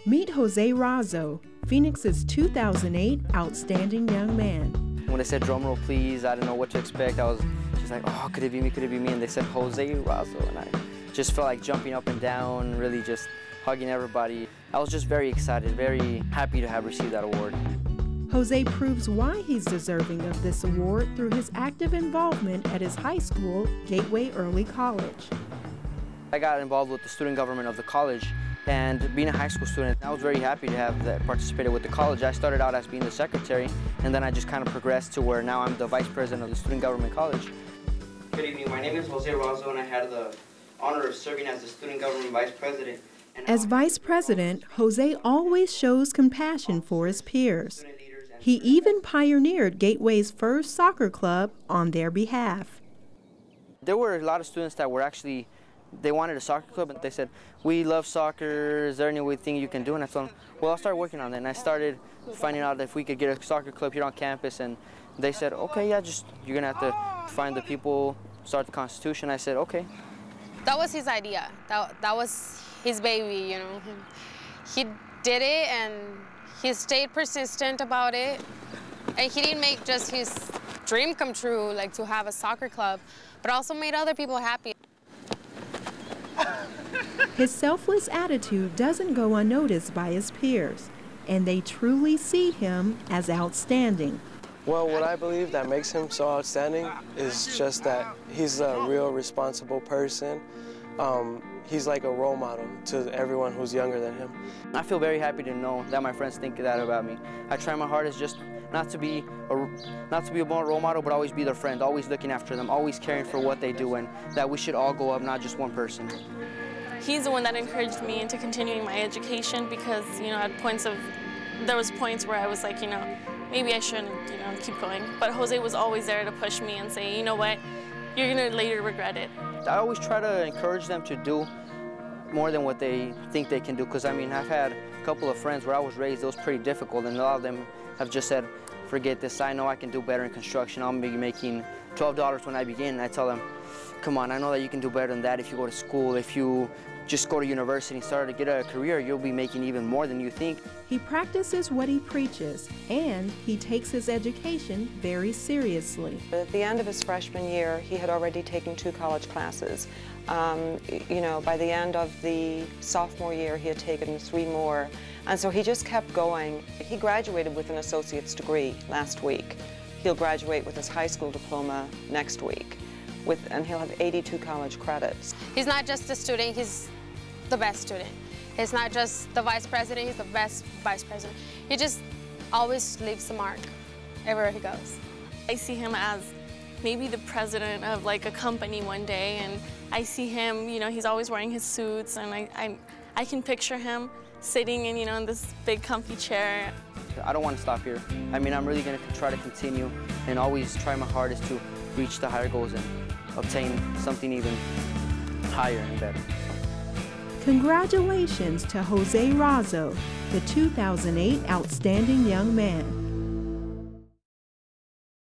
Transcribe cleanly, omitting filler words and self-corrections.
Meet Jose Razo, Phoenix's 2008 Outstanding Young Man. When they said drum roll please, I didn't know what to expect. I was just like, oh, could it be me, could it be me? And they said Jose Razo, and I just felt like jumping up and down, really just hugging everybody. I was just very excited, very happy to have received that award. Jose proves why he's deserving of this award through his active involvement at his high school, Gateway Early College. I got involved with the student government of the college, and being a high school student, I was very happy to have participated with the college. I started out as being the secretary, and then I just kind of progressed to where now I'm the vice president of the student government college. Good evening, my name is Jose Razo, and I had the honor of serving as the student government vice president. As vice president, Jose always shows compassion for his peers. He even pioneered Gateway's first soccer club on their behalf. There were a lot of students that were actually, they wanted a soccer club, and they said, we love soccer, is there anything you can do? And I told them, well, I'll start working on it. And I started finding out if we could get a soccer club here on campus, and they said, okay, yeah, you're gonna have to find the people, start the Constitution. I said, okay. That was his idea. That was his baby, you know. He did it, and he stayed persistent about it. And he didn't make just his dream come true, like to have a soccer club, but also made other people happy. His selfless attitude doesn't go unnoticed by his peers, and they truly see him as outstanding. Well, what I believe that makes him so outstanding is just that he's a real responsible person. He's like a role model to everyone who's younger than him. I feel very happy to know that my friends think that about me. I try my hardest just not to be a role model, but always be their friend, always looking after them, always caring for what they do, and that we should all go up, not just one person. He's the one that encouraged me into continuing my education because, you know, there was points where I was like, you know, maybe I shouldn't, you know, keep going. But Jose was always there to push me and say, you know what, you're gonna later regret it. I always try to encourage them to do more than what they think they can do, because I mean, I've had a couple of friends where I was raised, it was pretty difficult, and a lot of them have just said, forget this, I know I can do better in construction. I'm gonna be making $12 when I begin, and I tell them, come on, I know that you can do better than that if you go to school, if you just go to university and start to get a career, you'll be making even more than you think. He practices what he preaches, and he takes his education very seriously. At the end of his freshman year, he had already taken 2 college classes. You know, by the end of the sophomore year, he had taken 3 more. And so he just kept going. He graduated with an associate's degree last week. He'll graduate with his high school diploma next week, and he'll have 82 college credits. He's not just a student, he's the best student. He's not just the vice president, he's the best vice president. He just always leaves a mark everywhere he goes. I see him as maybe the president of like a company one day, and I see him, you know, he's always wearing his suits, and I can picture him sitting in, you know, in this big comfy chair. I don't want to stop here. I mean, I'm really going to try to continue and always try my hardest to reach the higher goals and obtain something even higher and better. Congratulations to Jose Razo, the 2008 Outstanding Young Man.